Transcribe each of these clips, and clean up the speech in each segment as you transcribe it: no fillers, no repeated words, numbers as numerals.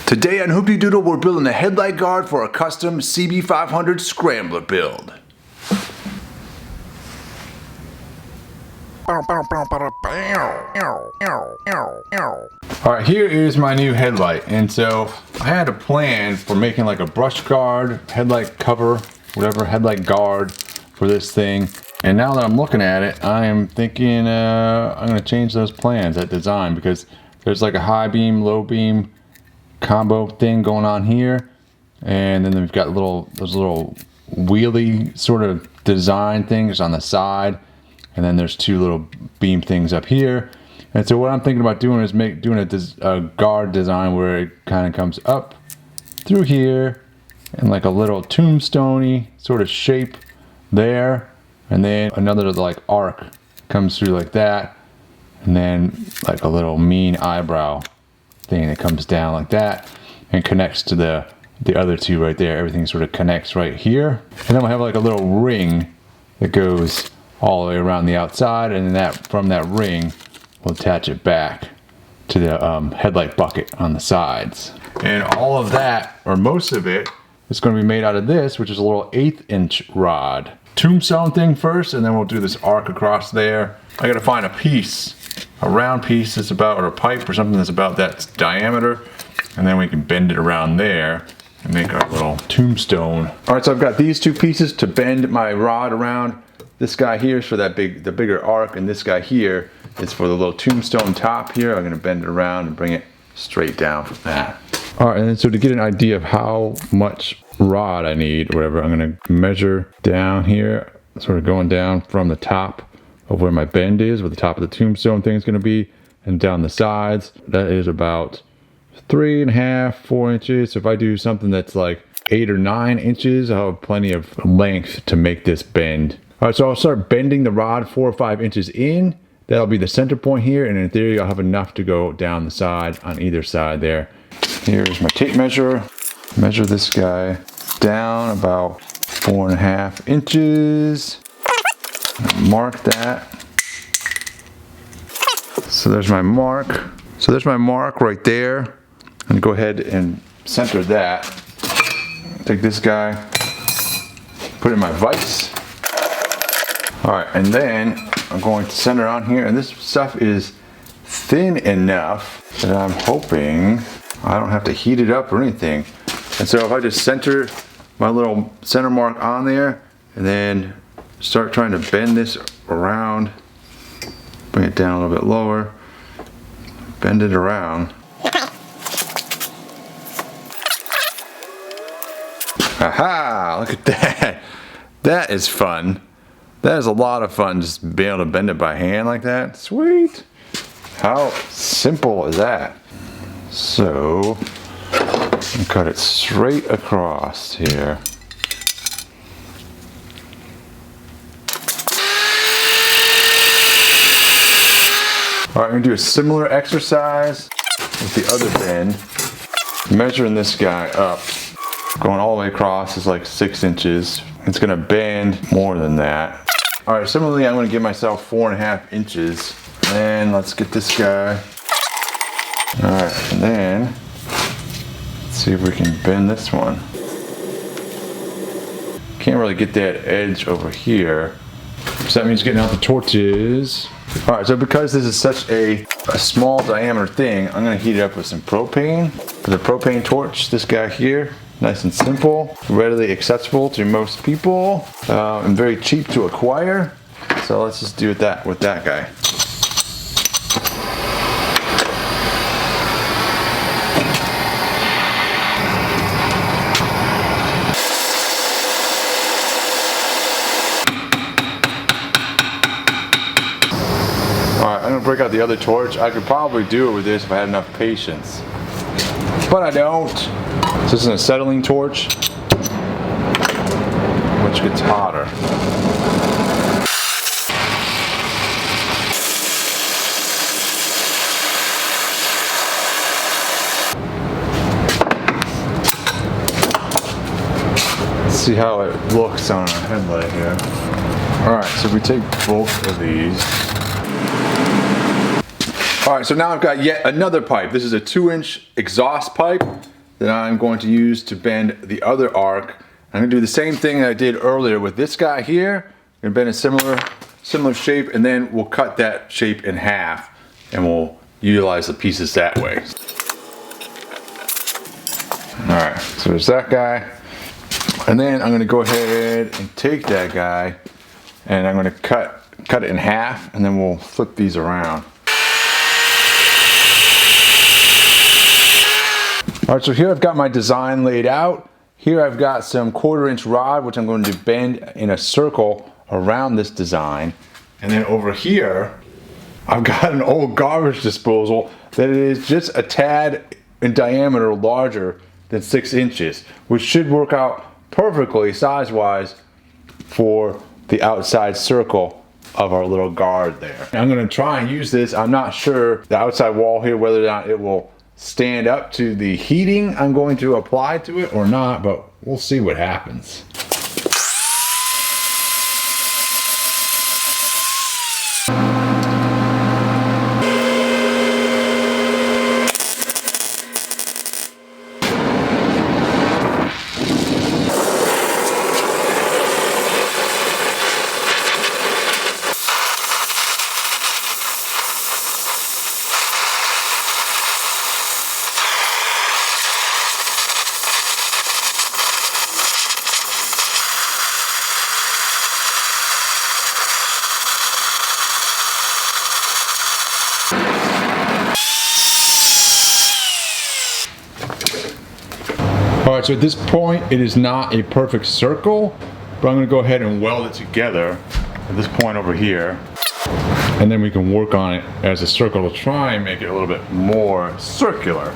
Today on Hoopty Doodle, we're building a headlight guard for a custom CB500 Scrambler build. Alright, here is my new headlight, and so I had a plan for making like a brush guard, headlight cover, whatever, headlight guard for this thing. And now that I'm looking at it, I am thinking I'm going to change those plans, that design, because there's like a high beam, low beam combo thing going on here, and then we've got those little wheelie sort of design things on the side, and then there's two little beam things up here. And so what I'm thinking about doing is doing a guard design where it kind of comes up through here and like a little tombstone-y sort of shape there, and then another like arc comes through like that, and then like a little mean eyebrow thing that comes down like that and connects to the other two right there. Everything sort of connects right here, and then we'll have like a little ring that goes all the way around the outside, and then from that ring we'll attach it back to the headlight bucket on the sides. And all of that, or most of it, is going to be made out of this, which is a little 1/8 inch rod. Tombstone thing first, and then we'll do this arc across there. I gotta find a piece, a round piece that's about, or a pipe or something that's about that diameter, and then we can bend it around there and make our little tombstone. All right, so I've got these two pieces to bend my rod around. This guy here is for the bigger arc, and this guy here is for the little tombstone top here. I'm gonna bend it around and bring it straight down from that. All right, and then so to get an idea of how much rod I need, or whatever, I'm gonna measure down here, sort of going down from the top of where my bend is, where the top of the tombstone thing is gonna be, and down the sides. That is about 3.5, 4 inches. So if I do something that's like 8 or 9 inches, I'll have plenty of length to make this bend. All right, so I'll start bending the rod 4 or 5 inches in. That'll be the center point here, and in theory, I'll have enough to go down the side on either side there. Here's my tape measure. Measure this guy down about 4.5 inches. Mark that. So there's my mark. So there's my mark right there. And go ahead and center that. Take this guy, put it in my vise. All right, and then I'm going to center on here, and this stuff is thin enough that I'm hoping I don't have to heat it up or anything. And so if I just center my little center mark on there, and then start trying to bend this around, bring it down a little bit lower, bend it around. Aha, look at that. That is fun. That is a lot of fun, just being able to bend it by hand like that. Sweet. How simple is that? So, cut it straight across here. All right, I'm gonna do a similar exercise with the other bend. Measuring this guy up, going all the way across is like 6 inches. It's gonna bend more than that. All right, similarly, I'm gonna give myself 4.5 inches. And let's get this guy. All right, and then let's see if we can bend this one. Can't really get that edge over here. So that means getting out the torches. All right, so because this is such a small diameter thing, I'm gonna heat it up with some propane. For the propane torch, this guy here, nice and simple, readily accessible to most people, and very cheap to acquire. So let's just do that with that guy. I'm gonna break out the other torch. I could probably do it with this if I had enough patience, but I don't. So this is an acetylene torch, which gets hotter. Let's see how it looks on our headlight here. All right, so we take both of these. All right, so now I've got yet another pipe. This is a 2-inch exhaust pipe. that I'm going to use to bend the other arc. I'm gonna do the same thing that I did earlier with this guy here. I'm gonna bend a similar shape, and then we'll cut that shape in half and we'll utilize the pieces that way. All right, so there's that guy. And then I'm gonna go ahead and take that guy and I'm gonna cut it in half, and then we'll flip these around. All right, so here I've got my design laid out. Here I've got some 1/4-inch rod, which I'm going to bend in a circle around this design. And then over here, I've got an old garbage disposal that is just a tad in diameter larger than 6 inches, which should work out perfectly size-wise for the outside circle of our little guard there. I'm gonna try and use this. I'm not sure the outside wall here, whether or not it will stand up to the heating I'm going to apply to it or not, but we'll see what happens. All right, so at this point, it is not a perfect circle, but I'm gonna go ahead and weld it together at this point over here. And then we can work on it as a circle to try and make it a little bit more circular.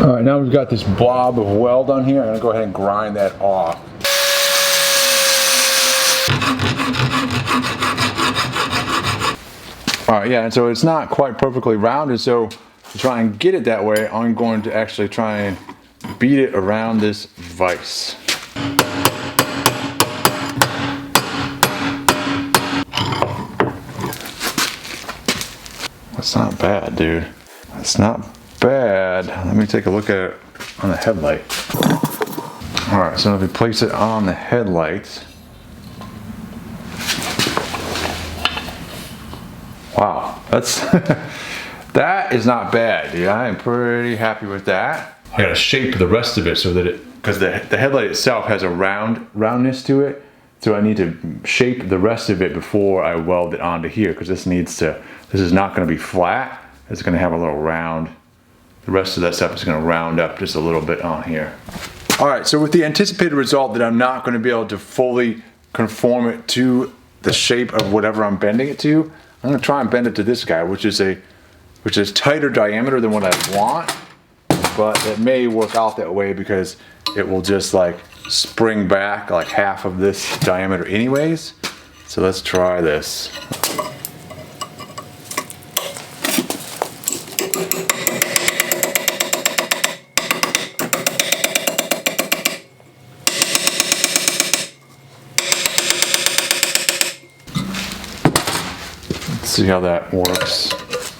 All right, now we've got this blob of weld on here. I'm gonna go ahead and grind that off. Alright, yeah, and so it's not quite perfectly rounded, so to try and get it that way, I'm going to actually try and beat it around this vise. That's not bad, dude. That's not bad. Let me take a look at it on the headlight. Alright, so if we place it on the headlight, wow, that's that is not bad, dude. I am pretty happy with that. I gotta shape the rest of it so that because the headlight itself has a roundness to it, so I need to shape the rest of it before I weld it onto here, because this is not gonna be flat. It's gonna have a little round. The rest of that stuff is gonna round up just a little bit on here. All right, so with the anticipated result that I'm not gonna be able to fully conform it to the shape of whatever I'm bending it to, I'm gonna try and bend it to this guy, which is tighter diameter than what I want, but it may work out that way because it will just like spring back like half of this diameter anyways. So let's try this. See how that works.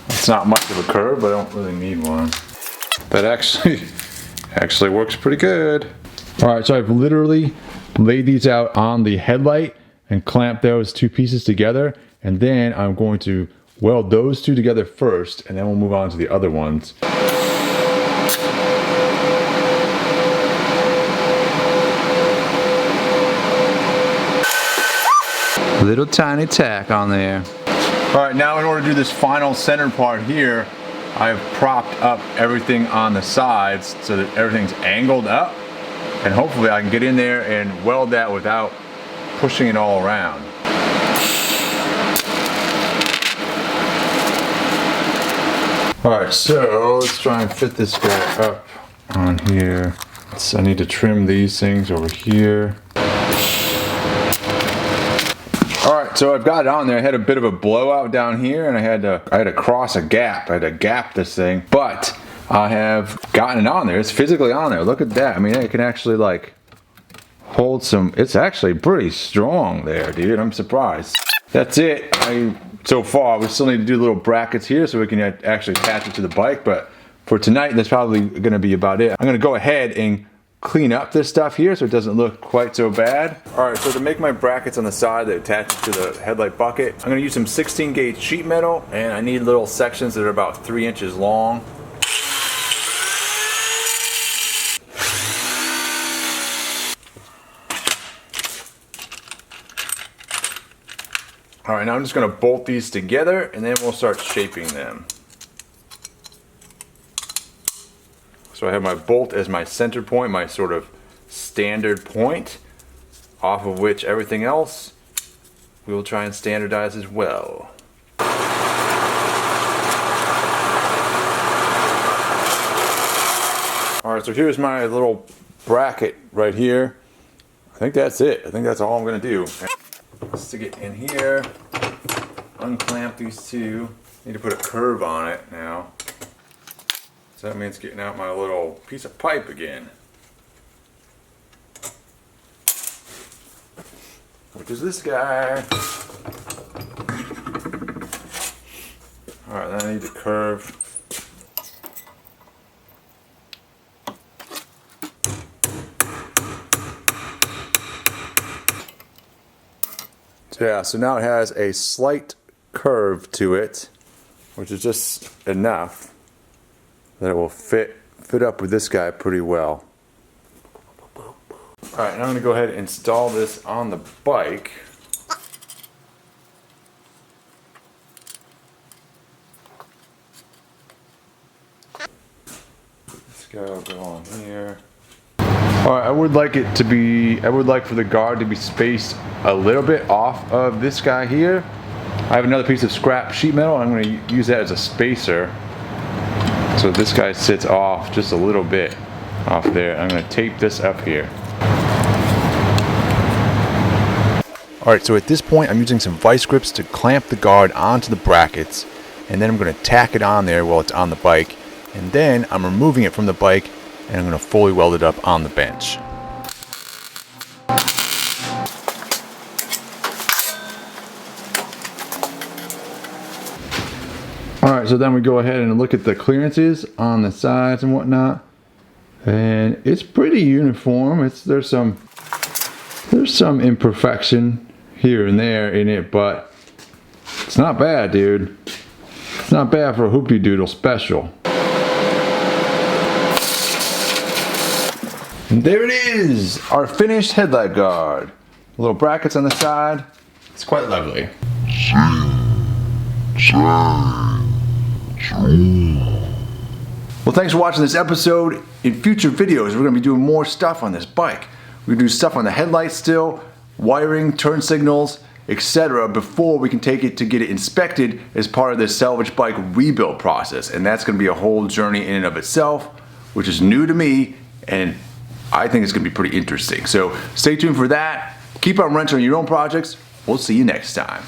It's not much of a curve, but I don't really need one. That actually works pretty good. All right, so I've literally laid these out on the headlight and clamped those two pieces together, and then I'm going to weld those two together first, and then we'll move on to the other ones. Little tiny tack on there. All right, now in order to do this final center part here, I've propped up everything on the sides so that everything's angled up, and hopefully I can get in there and weld that without pushing it all around. All right, so let's try and fit this guy up on here. So I need to trim these things over here. So I've got it on there. I had a bit of a blowout down here, and I had to cross a gap. I had to gap this thing, but I have gotten it on there. It's physically on there. Look at that. I mean, I can actually like hold some, it's actually pretty strong there, dude. I'm surprised. That's it. So far, we still need to do little brackets here so we can actually attach it to the bike, but for tonight, that's probably gonna be about it. I'm gonna go ahead and clean up this stuff here so it doesn't look quite so bad. All right, so to make my brackets on the side that attach to the headlight bucket, I'm gonna use some 16 gauge sheet metal, and I need little sections that are about 3 inches long. All right, now I'm just gonna bolt these together and then we'll start shaping them. So I have my bolt as my center point, my sort of standard point, off of which everything else we will try and standardize as well. All right, so here's my little bracket right here. I think that's it. I think that's all I'm gonna do. Stick it in here, unclamp these two. Need to put a curve on it now. So that means getting out my little piece of pipe again. Which is this guy. Alright, then I need the curve. So yeah, so now it has a slight curve to it, which is just enough that it will fit up with this guy pretty well. Alright, now I'm going to go ahead and install this on the bike. This guy will go on here. Alright, I would like for the guard to be spaced a little bit off of this guy here. I have another piece of scrap sheet metal. I'm going to use that as a spacer. So this guy sits off just a little bit off there. I'm going to tape this up here. Alright, so at this point I'm using some vice grips to clamp the guard onto the brackets, and then I'm going to tack it on there while it's on the bike, and then I'm removing it from the bike and I'm going to fully weld it up on the bench. Alright, so then we go ahead and look at the clearances on the sides and whatnot, and it's pretty uniform. There's some imperfection here and there in it, but it's not bad, dude. It's not bad for a Hoopty Doodle special. And there it is, our finished headlight guard. Little brackets on the side. It's quite lovely. Well, thanks for watching this episode. In future videos, we're going to be doing more stuff on this bike. We're going to do stuff on the headlights still, wiring, turn signals, etc. before we can take it to get it inspected as part of this salvage bike rebuild process. And that's going to be a whole journey in and of itself, which is new to me, and I think it's going to be pretty interesting. So stay tuned for that. Keep on wrenching on your own projects. We'll see you next time.